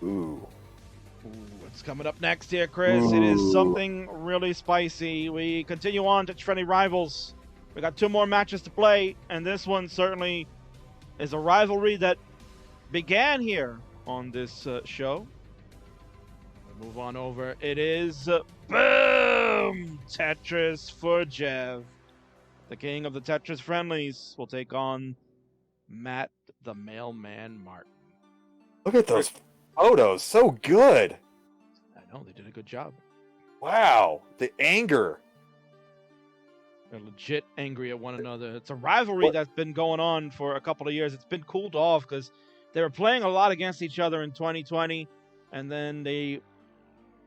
Ooh. Ooh, what's coming up next here, Chris? It is something really spicy. We continue on to friendly rivals. We got 2 more matches to play, and this one certainly is a rivalry that began here on this show. We move on over. It is BOOM Tetris for Jeff. The king of the Tetris friendlies will take on Matt the Mailman Martin. Look at those photos. So good. I know, they did a good job. Wow. The anger. They're legit angry at one another. It's a rivalry that's been going on for a couple of years. It's been cooled off because they were playing a lot against each other in 2020, and then they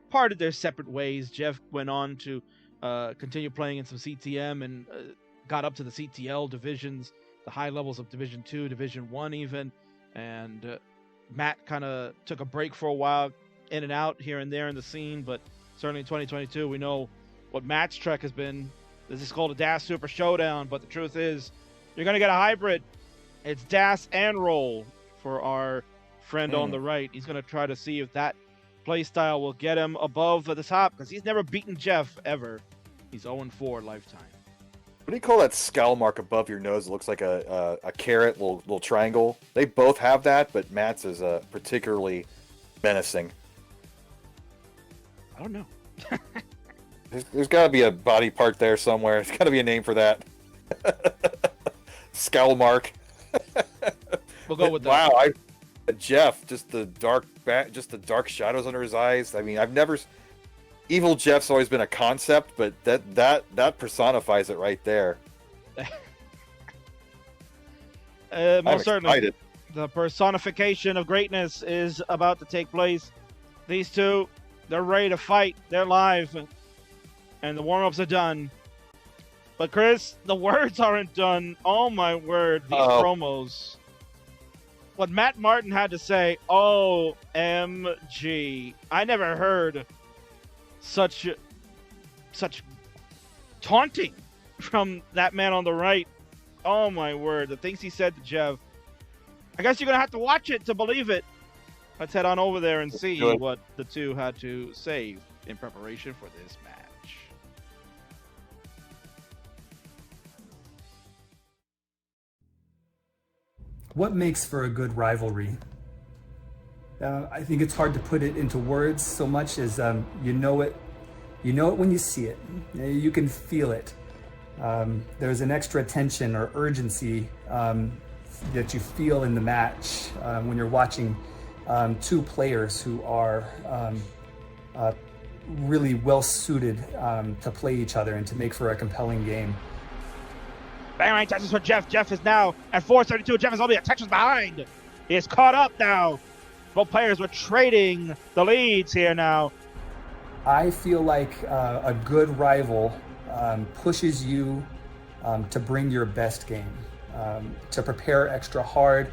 parted their separate ways. Jeff went on to continue playing in some CTM and got up to the CTL divisions, the high levels of Division 2, Division 1 even, and Matt kind of took a break for a while, in and out here and there in the scene, but certainly in 2022, we know what Matt's trek has been. This is called a DAS Super Showdown, but the truth is, you're going to get a hybrid. It's DAS and roll for our friend on the right. He's going to try to see if that play style will get him above the top, because he's never beaten Jeff, ever. He's 0-4 lifetime. What do you call that scowl mark above your nose? It looks like a carrot, little triangle. They both have that, but Matt's is particularly menacing. I don't know. There's got to be a body part there somewhere. There's got to be a name for that. Scowl mark. We'll go with that. Wow, Jeff, just the dark shadows under his eyes. I mean, I've never. Evil Jeff's always been a concept, but that personifies it right there. Most certainly, the personification of greatness is about to take place. These two, they're ready to fight. They're live, and the warm-ups are done. But Chris, the words aren't done. Oh my word, these promos. What Matt Martin had to say, OMG. I never heard such taunting from that man on the right. Oh my word, the things he said to Jeff. I guess you're gonna have to watch it to believe it. Let's head on over there and see what the two had to say in preparation for this match. What makes for a good rivalry? I think it's hard to put it into words so much as you know it when you see it. You can feel it. There's an extra tension or urgency that you feel in the match when you're watching two players who are really well suited to play each other and to make for a compelling game. Bang touches for Jeff. Jeff is now at 432. Jeff is only a Tetris behind. He is caught up now. Both players were trading the leads here now. I feel like a good rival pushes you to bring your best game, to prepare extra hard,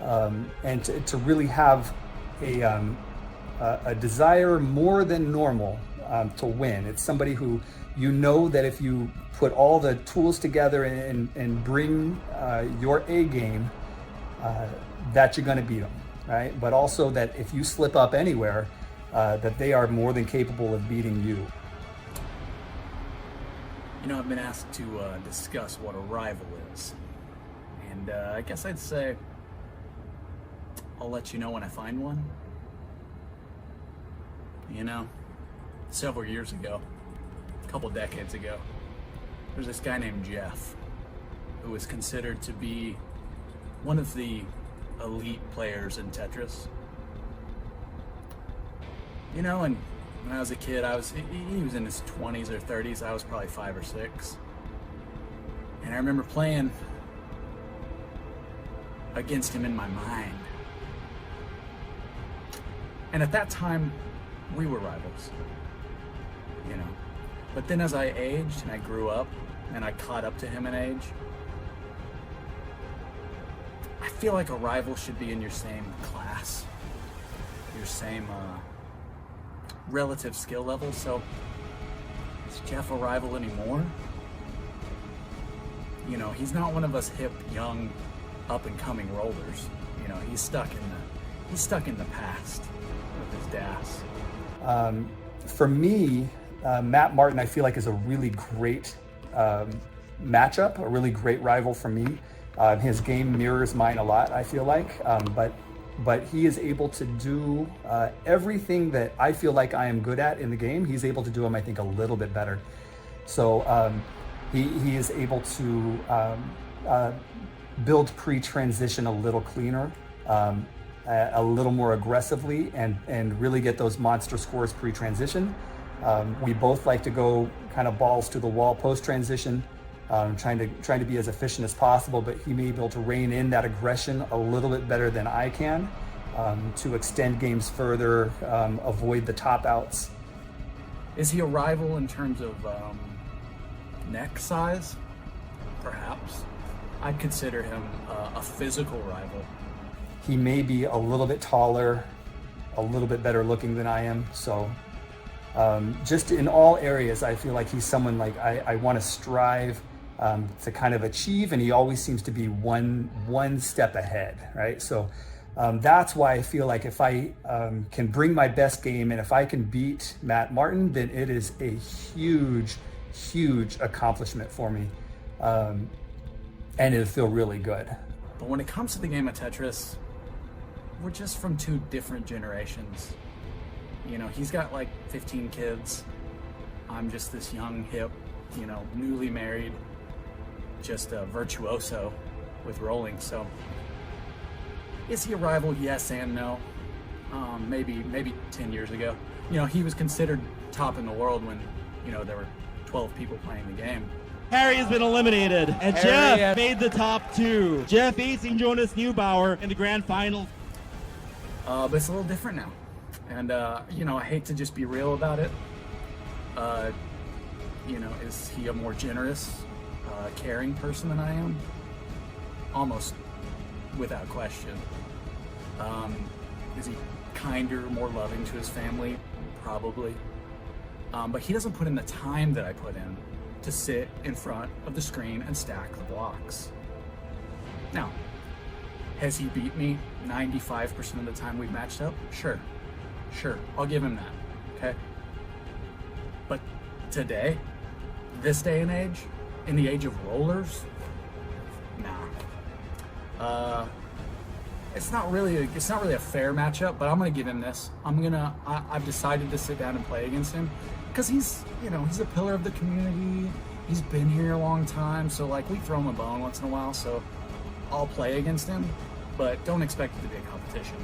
and to really have a desire more than normal to win. It's somebody who you know that if you put all the tools together and bring your A game, that you're going to beat them, right? But also that if you slip up anywhere, that they are more than capable of beating you. You know, I've been asked to discuss what a rival is. And I guess I'd say I'll let you know when I find one. You know, several years ago, a couple decades ago, there's this guy named Jeff who was considered to be one of the elite players in Tetris. You know, and when I was a kid, he was in his 20s or 30s. I was probably 5 or 6. And I remember playing against him in my mind. And at that time, we were rivals, you know. But then as I aged and I grew up and I caught up to him in age, I feel like a rival should be in your same class, your same relative skill level. So is Jeff a rival anymore? You know, he's not one of us hip, young, up and coming rollers. You know, he's stuck in the past. as Das? For me, Matt Martin, I feel like is a really great matchup, a really great rival for me. His game mirrors mine a lot, I feel like, but he is able to do everything that I feel like I am good at in the game. He's able to do them, I think, a little bit better. So he is able to build pre-transition a little cleaner, a little more aggressively, and really get those monster scores pre-transition. We both like to go kind of balls to the wall post-transition, trying to be as efficient as possible, but he may be able to rein in that aggression a little bit better than I can, to extend games further, avoid the top outs. Is he a rival in terms of neck size? Perhaps. I'd consider him a physical rival. He may be a little bit taller, a little bit better looking than I am, so just in all areas, I feel like he's someone like I want to strive to kind of achieve, and he always seems to be one step ahead, right? So that's why I feel like if I can bring my best game, and if I can beat Matt Martin, then it is a huge accomplishment for me, and it'll feel really good. But when it comes to the game of Tetris, we're just from two different generations. You know, he's got like 15 kids. I'm just this young, hip, newly married, just a virtuoso with rolling. So is he a rival? Yes and no. Maybe 10 years ago. He was considered top in the world when, there were 12 people playing the game. Harry has been eliminated, and Jeff made the top two. Jeff facing Jonas Neubauer in the grand final. But it's a little different now. And, I hate to just be real about it. Is he a more generous, caring person than I am? Almost without question. Is he kinder, more loving to his family? Probably. But he doesn't put in the time that I put in to sit in front of the screen and stack the blocks. Now, has he beat me 95% of the time we've matched up? Sure, I'll give him that, okay? But today, this day and age, in the age of rollers, nah. It's not really a fair matchup, but I'm gonna give him this. I've decided to sit down and play against him because he's a pillar of the community. He's been here a long time, so like we throw him a bone once in a while. So I'll play against him, but don't expect it to be a competition.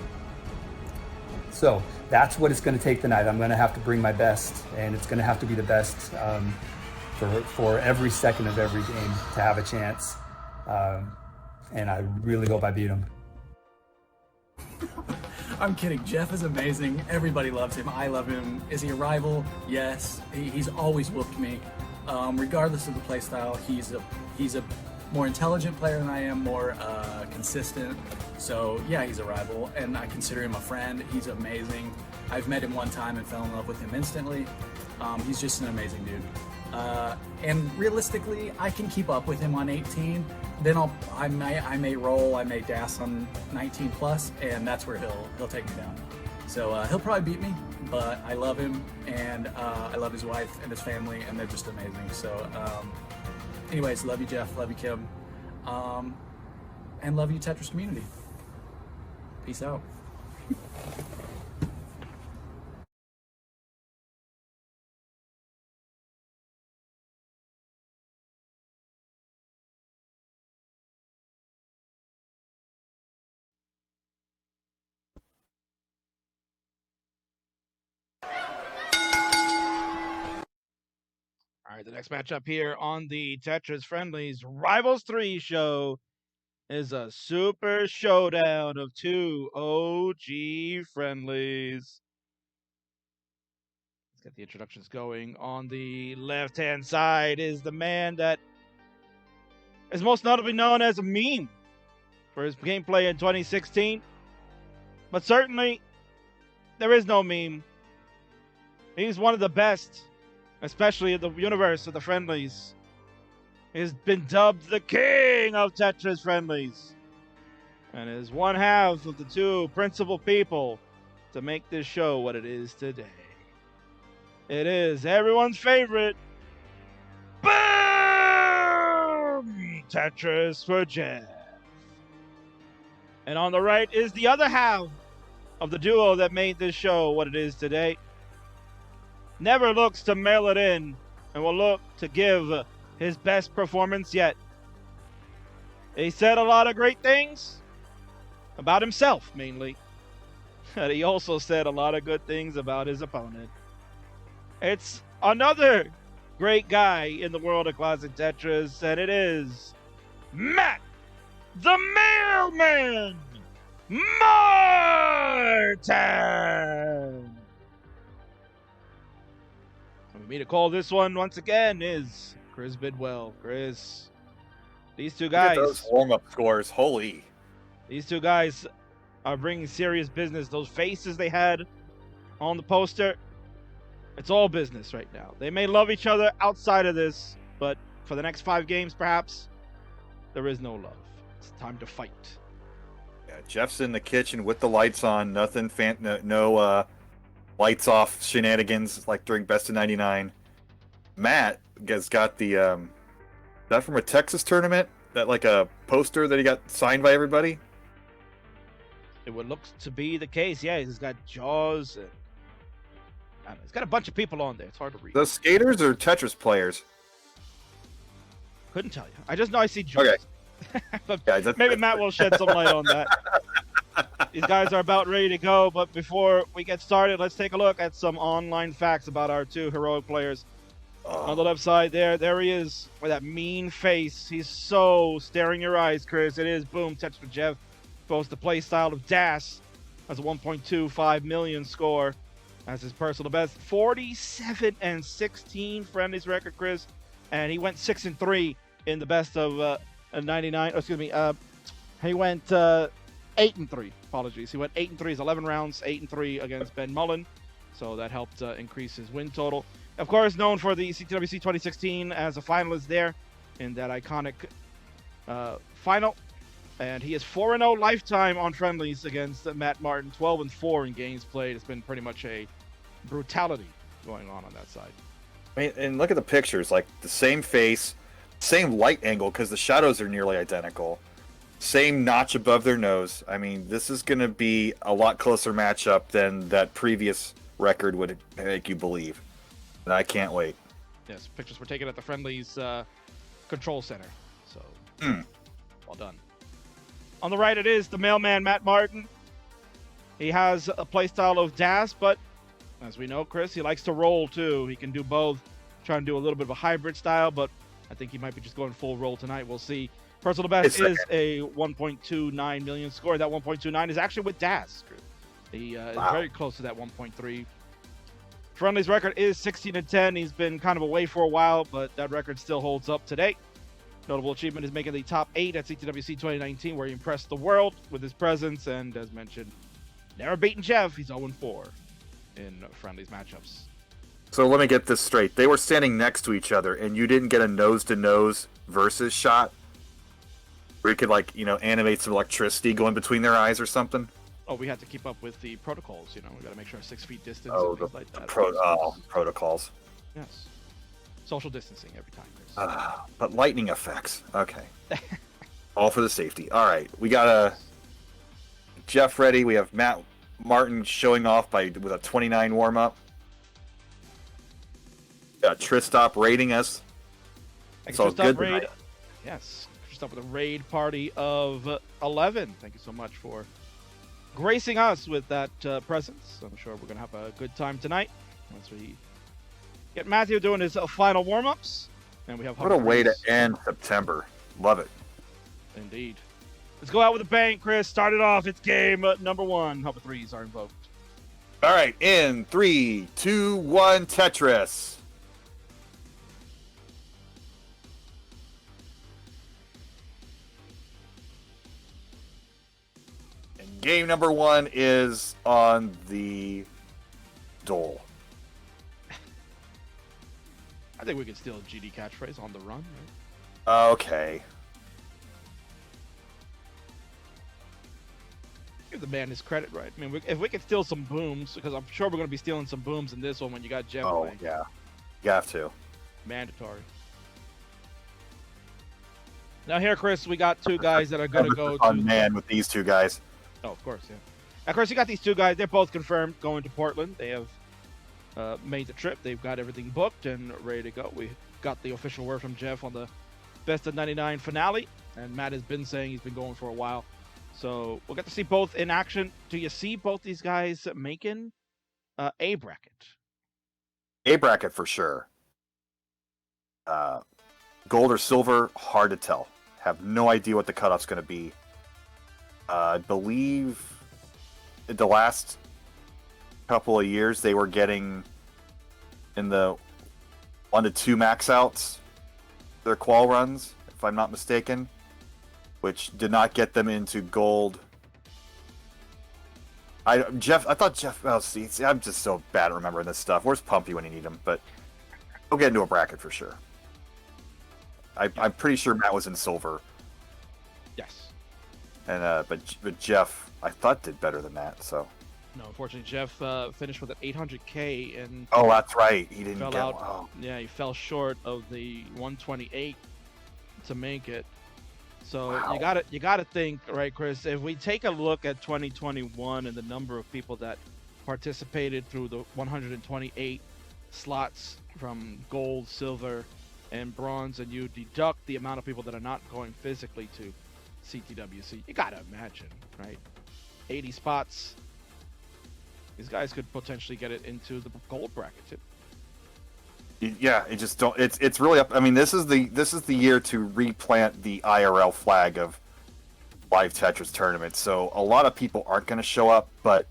So that's what it's going to take tonight. I'm going to have to bring my best, and it's going to have to be the best for every second of every game to have a chance. And I really hope I beat him. I'm kidding. Jeff is amazing. Everybody loves him. I love him. Is he a rival? Yes. He's always whooped me. Regardless of the play style, he's a more intelligent player than I am, more consistent. So yeah, he's a rival, and I consider him a friend. He's amazing. I've met him one time and fell in love with him instantly. He's just an amazing dude. And realistically, I can keep up with him on 18. Then I may roll, I may DAS on 19 plus, and that's where he'll take me down. So he'll probably beat me, but I love him, and I love his wife and his family, and they're just amazing. So anyways, love you, Jeff, love you, Kim, and love you, Tetris community. Peace out. All right, the next matchup here on the Tetris Friendlies Rivals 3 show is a super showdown of two OG friendlies. Let's get the introductions going. On the left-hand side is the man that is most notably known as a meme for his gameplay in 2016. But certainly, there is no meme. He's one of the best, especially in the universe of the friendlies. He's been dubbed the king of Tetris friendlies, and is one half of the two principal people to make this show what it is today. It is everyone's favorite BOOM Tetris for Jeff. And on the right is the other half of the duo that made this show what it is today. Never looks to mail it in and will look to give his best performance yet. He said a lot of great things about himself, mainly. But he also said a lot of good things about his opponent. It's another great guy in the world of Classic Tetris, and it is Matt, the mailman, Martin. And with me to call this one once again is Chris Bidwell. Chris, these two guys. Look at those warm-up scores. Holy. These two guys are bringing serious business. Those faces they had on the poster, it's all business right now. They may love each other outside of this, but for the next 5 games, perhaps, there is no love. It's time to fight. Yeah, Jeff's in the kitchen with the lights on. Nothing no lights off shenanigans like during Best of 99. Matt has got the that from a Texas tournament, that like a poster that he got signed by everybody. It would look to be the case. Yeah, he's got Jaws. And, I don't know, he's got a bunch of people on there. It's hard to read. Those skaters or Tetris players? Couldn't tell you. I just know I see Jaws. Okay. But Yeah, maybe Matt will shed some light on that. These guys are about ready to go, but before we get started, let's take a look at some online facts about our two heroic players. On the left side there he is with that mean face. He's so staring your eyes, Chris. It is BOOM Tetris for Jeff. Boasts the play style of Das. Has a 1.25 million score as his personal best. 47 and 16 Friendlies record, Chris. And he went 6-3 in the best of 99. He went 8-3. Apologies. He went 8-3. He's 11 rounds, 8-3 against Ben Mullen. So that helped increase his win total. Of course, known for the CTWC 2016 as a finalist there in that iconic final. And he is 4-0 lifetime on Friendlies against Matt Martin. 12-4 in games played. It's been pretty much a brutality going on that side. I mean, and look at the pictures, like the same face, same light angle because the shadows are nearly identical, same notch above their nose. I mean, this is going to be a lot closer matchup than that previous record would make you believe. And I can't wait. Yes, pictures were taken at the Friendlies control center. So, well done. On the right, it is the mailman, Matt Martin. He has a playstyle of Das, but as we know, Chris, he likes to roll too. He can do both. Trying to do a little bit of a hybrid style, but I think he might be just going full roll tonight. We'll see. Personal best is a 1.29 million score. That 1.29 is actually with Das. He is very close to that 1.3. Friendly's record is 16-10. He's been kind of away for a while, but that record still holds up today. Notable achievement is making the top 8 at CTWC 2019, where he impressed the world with his presence, and as mentioned, never beaten Jeff. He's 0-4 in Friendlies matchups. So let me get this straight. They were standing next to each other, and you didn't get a nose-to-nose versus shot? Where you could, like, animate some electricity going between their eyes or something? Oh, we had to keep up with the protocols, We got to make sure 6 feet distance Oh, and things like that. Protocols. Yes. Social distancing every time, Chris. But lightning effects. Okay. All for the safety. All right. We got Jeff ready. We have Matt Martin showing off with a 29 warm-up. Got Tristop raiding us. It's all good raid. tonight. Yes. Tristop with a raid party of 11. Thank you so much for gracing us with that presence. I'm sure we're going to have a good time tonight once we get Matthew doing his final warm-ups. And we have What a way to end September. Love it. Indeed. Let's go out with a bang, Chris. Start it off. It's game number 1. Hover threes are invoked. All right. In 3, 2, 1, Tetris. And game number 1 is on the dole. I think we can steal a GD catchphrase on the run, right? Okay. Give the man his credit, right? I mean, if we could steal some booms, because I'm sure we're going to be stealing some booms in this one when you got Jeff Oh, playing. yeah. You have to. Mandatory. Now here, Chris, we got two guys that are going to go to... Fun man with these two guys. Oh, of course, yeah. Of course, you got these two guys. They're both confirmed going to Portland. They have made the trip. They've got everything booked and ready to go. We got the official word from Jeff on the Best of 99 finale, and Matt has been saying he's been going for a while. So we'll get to see both in action. Do you see both these guys making A bracket? A bracket for sure. Gold or silver, hard to tell. Have no idea what the cutoff's going to be. I believe the last couple of years they were getting in the 1 to 2 max outs, their qual runs, if I'm not mistaken, which did not get them into gold. I thought Jeff. Oh, see, I'm just so bad at remembering this stuff. Where's Pumpy when you need him? But he'll get into a bracket for sure. I'm pretty sure Matt was in silver. Yes. And but Jeff, I thought did better than that. So. No, unfortunately, Jeff finished with an 800K and Oh, that's right. He didn't fell get. out. Wow. Yeah, he fell short of the 128 to make it. So Wow. you gotta think, right, Chris? If we take a look at 2021 and the number of people that participated through the 128 slots from gold, silver, and bronze, and you deduct the amount of people that are not going physically to CTWC, you gotta imagine, right? 80 spots. These guys could potentially get it into the gold bracket too. Yeah, it just don't. It's really up. I mean, this is the year to replant the IRL flag of live Tetris tournaments. So a lot of people aren't going to show up, but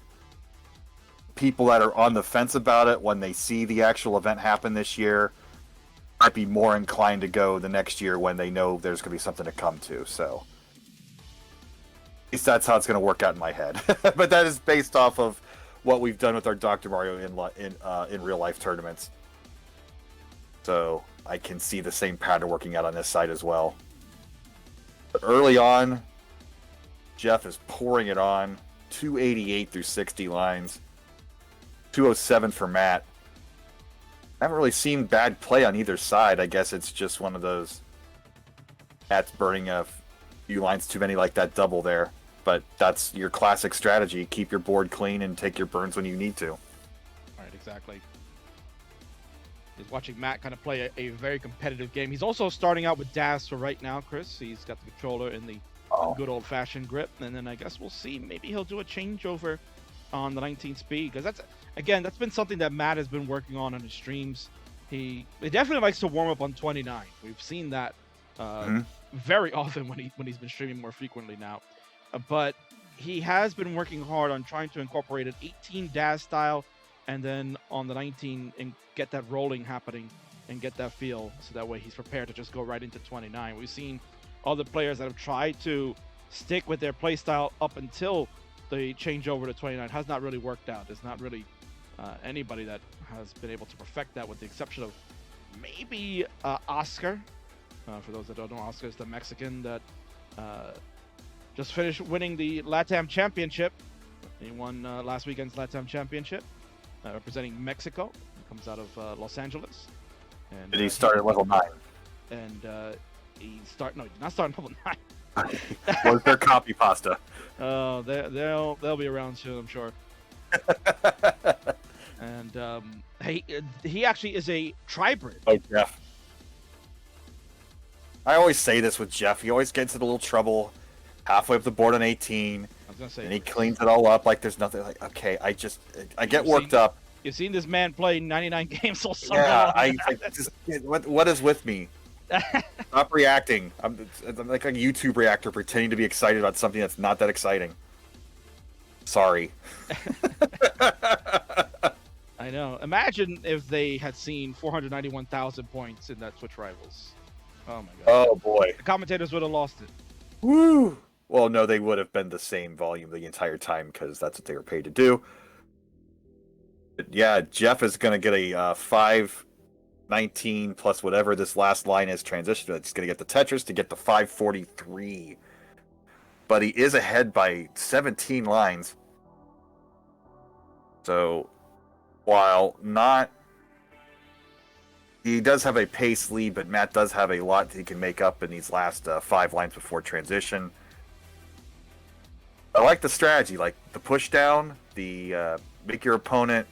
people that are on the fence about it when they see the actual event happen this year might be more inclined to go the next year when they know there's going to be something to come to. So at least that's how it's going to work out in my head. But that is based off of what we've done with our Dr. Mario in real life tournaments. So I can see the same pattern working out on this side as well. But early on, Jeff is pouring it on. 288 through 60 lines. 207 for Matt. I haven't really seen bad play on either side. I guess it's just one of those. Matt's burning a few lines too many like that double there. But that's your classic strategy. Keep your board clean and take your burns when you need to. Right, exactly. Is watching Matt kind of play a very competitive game. He's also starting out with DAS for right now, Chris. He's got the controller in the good old-fashioned grip, and then I guess we'll see. Maybe he'll do a changeover on the 19 speed, because that's been something that Matt has been working on his streams. He definitely likes to warm up on 29. We've seen that very often when he's been streaming more frequently now. But he has been working hard on trying to incorporate an 18 DAS style, and then on the 19 and get that rolling happening and get that feel, so that way he's prepared to just go right into 29. We've seen other players that have tried to stick with their playstyle up until the changeover to 29. Has not really worked out. There's not really anybody that has been able to perfect that, with the exception of maybe Oscar. For those that don't know, Oscar is the Mexican that just finished winning the LATAM Championship. He won last weekend's LATAM Championship. Representing Mexico. He comes out of Los Angeles. And he started at level 9. And he did not start at level 9. Was their copy pasta? Oh, they'll be around soon, I'm sure. And he actually is a tribrid. Oh, Jeff. I always say this with Jeff. He always gets in a little trouble halfway up the board on 18. I was gonna say, and he cleans it all up like there's nothing. Like, okay, I get worked up. You've seen this man play 99 games all summer Yeah, long. what is with me? Stop reacting. I'm like a YouTube reactor pretending to be excited about something that's not that exciting. Sorry. I know. Imagine if they had seen 491,000 points in that Twitch Rivals. Oh my god. Oh boy. The commentators would have lost it. Woo! Well, no, they would have been the same volume the entire time because that's what they were paid to do. But yeah, Jeff is going to get a 519 plus whatever this last line is transition. It's going to get the Tetris to get the 543. but he is ahead by 17 lines. So, while not... He does have a pace lead, but Matt does have a lot he can make up in these last 5 lines before transition. I like the strategy, like the push down, the make your opponent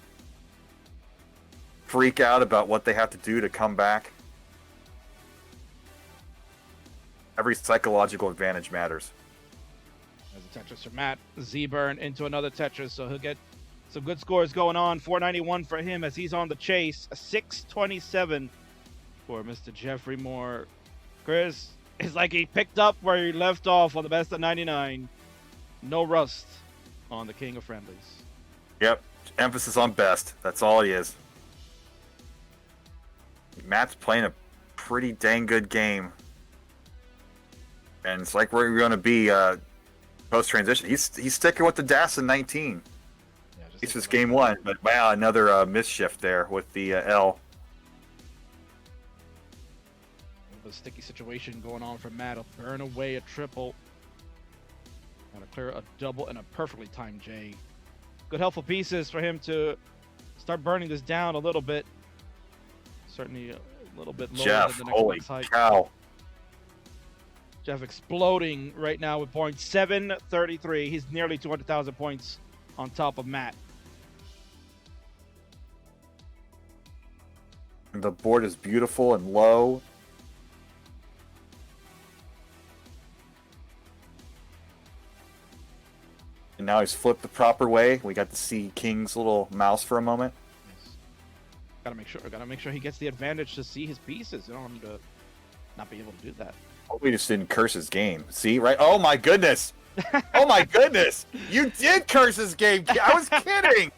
freak out about what they have to do to come back. Every psychological advantage matters. As a Tetris for Matt, Z-Burn into another Tetris, so he'll get some good scores going on. 491 for him as he's on the chase. A 627 for Mr. Jeffrey Moore. Chris, it's like he picked up where he left off on the best of 99. No rust on the King of Friendlies. Yep, emphasis on best. That's all he is. Matt's playing a pretty dang good game. And it's like where we're going to be post-transition. He's sticking with the DAS in 19. Yeah, It's just game 1, but wow, another misshift there with the L. A sticky situation going on for Matt. He'll burn away a triple. Gotta clear a double and a perfectly timed J. Good helpful pieces for him to start burning this down a little bit. Certainly a little bit lower Jeff, than the next holy max height. cow. Jeff exploding right now with points 733. He's nearly 200,000 points on top of Matt. The board is beautiful and low. And now he's flipped the proper way. We got to see King's little mouse for a moment. Yes. Gotta make sure he gets the advantage to see his pieces. You don't want him to not be able to do that. Hope we just didn't curse his game. See, right? Oh my goodness! Oh my goodness! You did curse his game! I was kidding!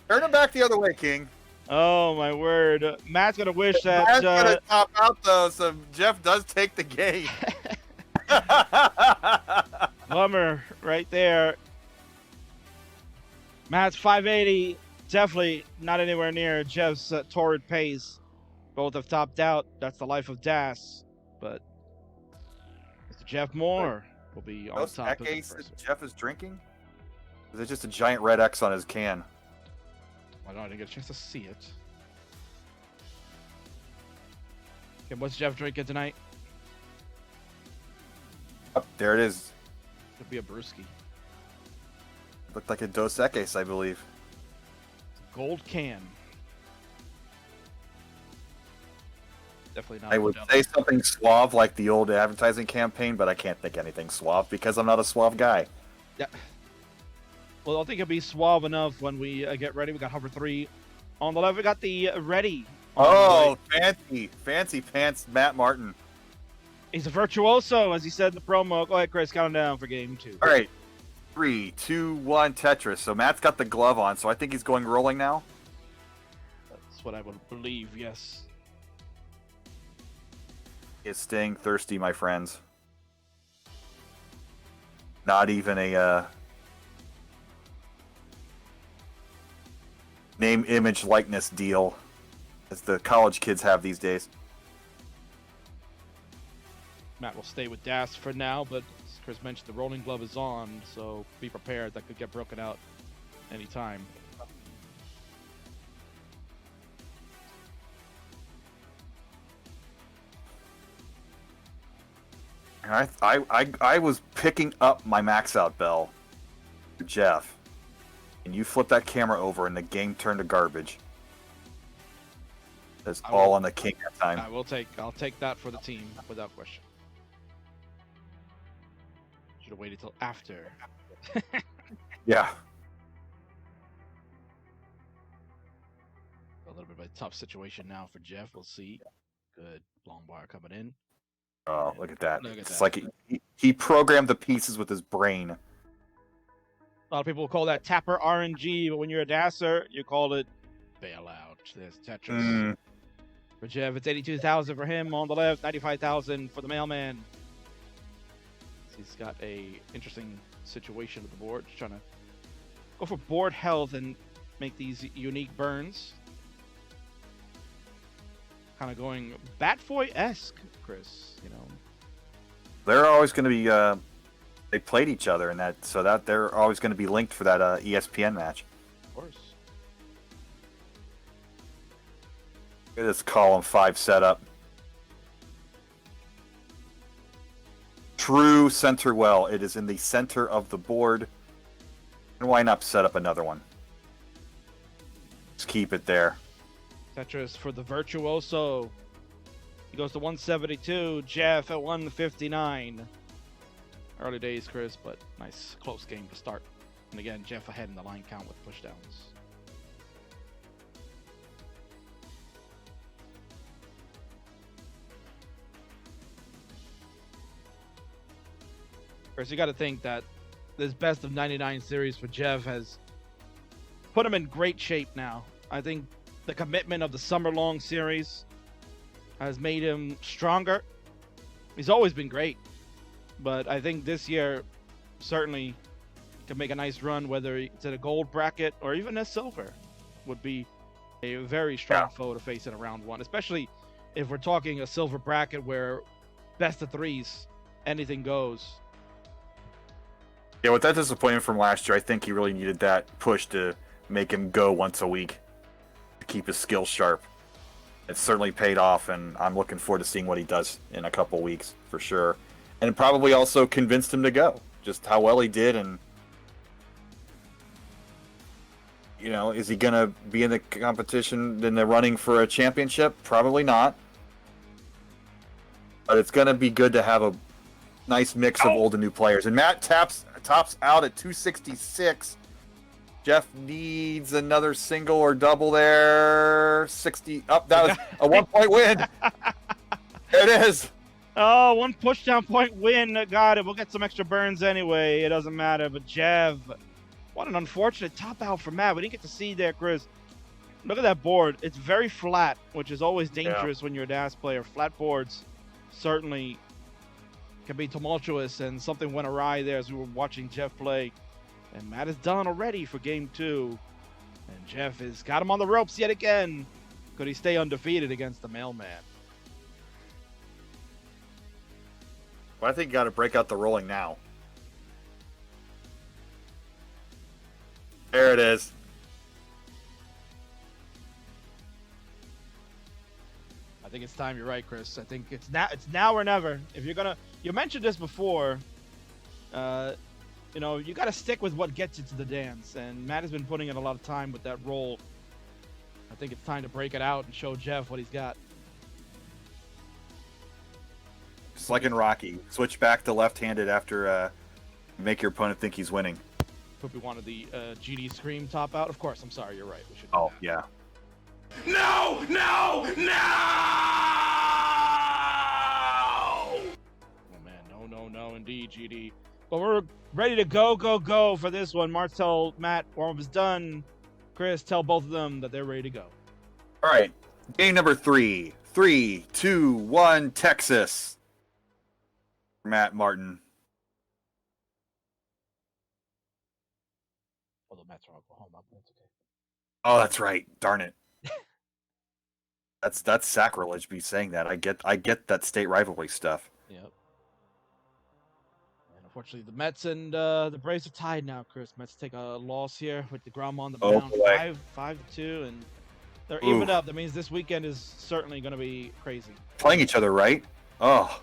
Turn him back the other way, King. Oh my word. Matt's gonna wish that Matt's gonna top out though, so Jeff does take the game. bummer right there. Matt's 580, definitely not anywhere near Jeff's torrid pace. Both have topped out. That's the life of DAS. But Mr. Jeff Moore will be on Those top of the Ace first. that Jeff is drinking? Is it just a giant red X on his can? I didn't get a chance to see it. Okay, what's Jeff drinking tonight? Oh, there it is. Could be a brewski. Looked like a Dos Equis, I believe. Gold can. Definitely not. I would Modelo. say something suave like the old advertising campaign, but I can't think anything suave because I'm not a suave guy. Yeah. Well, I think it'll be suave enough when we get ready. We got hover 3 on the left. We got the ready. on the Oh, right. fancy pants, Matt Martin. He's a virtuoso, as he said in the promo. Go ahead, Chris. Count him down for game 2. All right, 3, 2, 1, Tetris. So Matt's got the glove on, so I think he's going rolling now. That's what I would believe. Yes. He is staying thirsty, my friends. Not even a name, image, likeness deal, as the college kids have these days. Matt will stay with DAS for now, but as Chris mentioned, the rolling glove is on, so be prepared. That could get broken out anytime. And I was picking up my max out bell for Jeff, and you flipped that camera over, and the game turned to garbage. That's all on the King that time. I'll take that for the team without question. Should have waited till after. Yeah. A little bit of a tough situation now for Jeff. We'll see. Good long bar coming in. Oh, look at that. Look at It's that. like he programmed the pieces with his brain. A lot of people will call that tapper RNG, but when you're a dasser, you call it bailout. There's Tetris. For Jeff, it's 82,000 for him on the left, 95,000 for the mailman. He's got a interesting situation with the board. Just trying to go for board health and make these unique burns. Kind of going Batfoy-esque, Chris. You know, They're always going to be they played each other in that, so that they're always going to be linked for that ESPN match. Of course. Look at this column 5 setup. True center well. It is in the center of the board. And why not set up another one? Just keep it there. Tetris for the virtuoso. He goes to 172. Jeff at 159. Early days, Chris, but nice close game to start. And again, Jeff ahead in the line count with pushdowns. Chris, you got to think that this best of 99 series for Jeff has put him in great shape now. I think the commitment of the summer-long series has made him stronger. He's always been great, but I think this year certainly can make a nice run, whether it's at a gold bracket or even a silver would be a very strong foe to face in a round one, especially if we're talking a silver bracket where best of threes, anything goes. Yeah, with that disappointment from last year, I think he really needed that push to make him go once a week to keep his skills sharp. It's certainly paid off, and I'm looking forward to seeing what he does in a couple weeks for sure. And it probably also convinced him to go, just how well he did. And, you know, is he going to be in the competition, in the running for a championship? Probably not. But it's going to be good to have a nice mix of old and new players. And Matt tops out at 266. Jeff needs another single or double there. 60 up. That was a 1-point win. There it is. Oh, one pushdown point win. Got it. We'll get some extra burns anyway. It doesn't matter. But Jeff, what an unfortunate top out for Matt. We didn't get to see there, Chris. Look at that board. It's very flat, which is always dangerous when you're a DAS player. Flat boards certainly can be tumultuous, and something went awry there as we were watching Jeff play. And Matt is done already for game 2. And Jeff has got him on the ropes yet again. Could he stay undefeated against the mailman? Well, I think you got to break out the rolling now. There it is. I think it's time. You're right, Chris. I think it's now or never. If you're gonna, you mentioned this before. You know, you got to stick with what gets you to the dance, and Matt has been putting in a lot of time with that role. I think it's time to break it out and show Jeff what he's got. Just like in Rocky, switch back to left-handed after make your opponent think he's winning. Hope we wanted the GD Scream top out. Of course, I'm sorry. You're right. We should. Oh yeah. No! No! No! Oh man, no, indeed, GD. But we're ready to go for this one. Mark, tell Matt warm-up is done. Chris, tell both of them that they're ready to go. All right, game number 3. 3, 2, 1, Texas. Matt Martin. Although Matt's from Oklahoma, but that's okay. Oh, that's right. Darn it. That's sacrilege be saying that. I get that state rivalry stuff. Yep. And unfortunately, the Mets and the Braves are tied now, Chris. Mets take a loss here with DeGrom on the mound, 5-2, and they're even up. That means this weekend is certainly going to be crazy. Playing each other, right? Oh.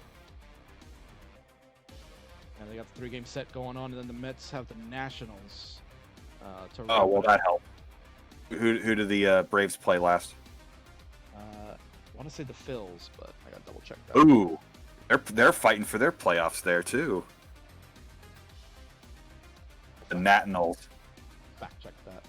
And they got the 3-game set going on, and then the Mets have the Nationals. Oh, well, that helped. Who did the Braves play last? I want to say the Phils, but I got to double check that. Ooh, they're fighting for their playoffs there too. The Nationals. Fact check that.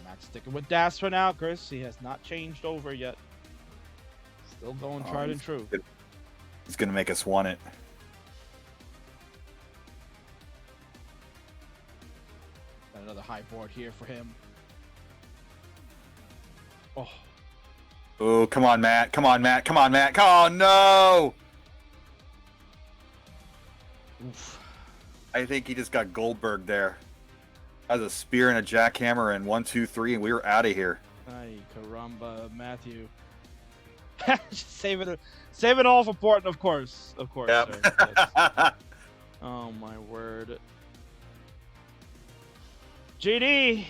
Matt's sticking with Das for now, Chris. He has not changed over yet. Still going tried and true. He's gonna make us want it. Got another high board here for him. Oh. Oh, come on, Matt. Come on, Matt. Come on, Matt. Oh, no! Oof. I think he just got Goldberg there. That was a spear and a jackhammer and 1, 2, 3, and we were out of here. Ay, caramba, Matthew. Just save it all for Portland, of course. Of course. Yep. Sir. Yes. Oh my word. GD.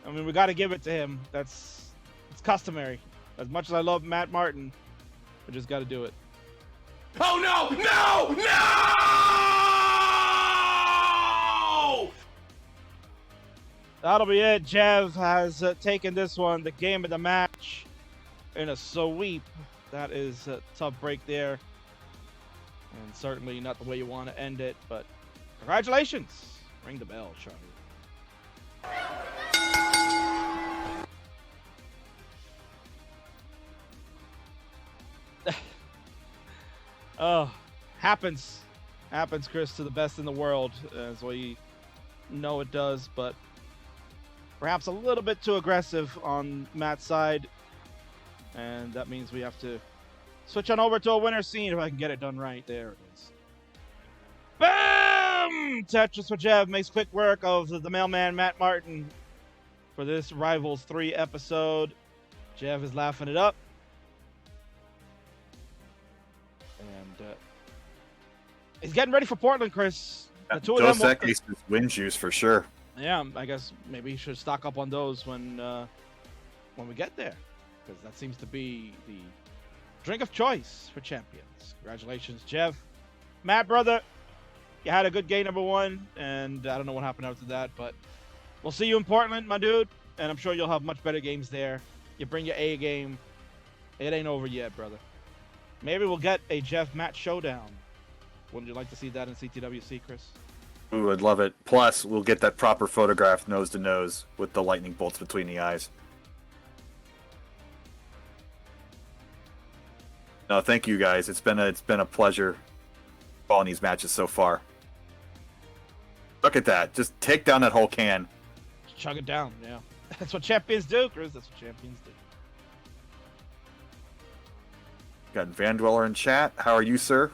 I mean, we got to give it to him. It's customary. As much as I love Matt Martin, we just got to do it. Oh no! No! No! That'll be it. Jev has taken this one, the game of the match, in a sweep. That is a tough break there. And certainly not the way you want to end it, but congratulations. Ring the bell, Charlie. Oh, happens, Chris, to the best in the world, as we know it does, but perhaps a little bit too aggressive on Matt's side, and that means we have to switch on over to a winner scene if I can get it done right. There it is. BOOM Tetris for Jev makes quick work of the mailman Matt Martin for this Rivals 3 episode. Jev is laughing it up. And he's getting ready for Portland, Chris. The two of them. Dos Equis is win juice for sure. Yeah, I guess maybe you should stock up on those when we get there, because that seems to be the drink of choice for champions. Congratulations, Jev. Matt, brother, you had a good game number 1, and I don't know what happened after that, but we'll see you in Portland, my dude, and I'm sure you'll have much better games there. You bring your A game. It ain't over yet, brother. Maybe we'll get a Jeff-Matt showdown. Wouldn't you like to see that in CTWC, Chris? Ooh, I'd love it. Plus, we'll get that proper photograph nose to nose with the lightning bolts between the eyes. No, thank you guys. It's been a pleasure following these matches so far. Look at that. Just take down that whole can. Just chug it down, yeah. That's what champions do, Chris. That's what champions do. Got Van Dweller in chat. How are you, sir?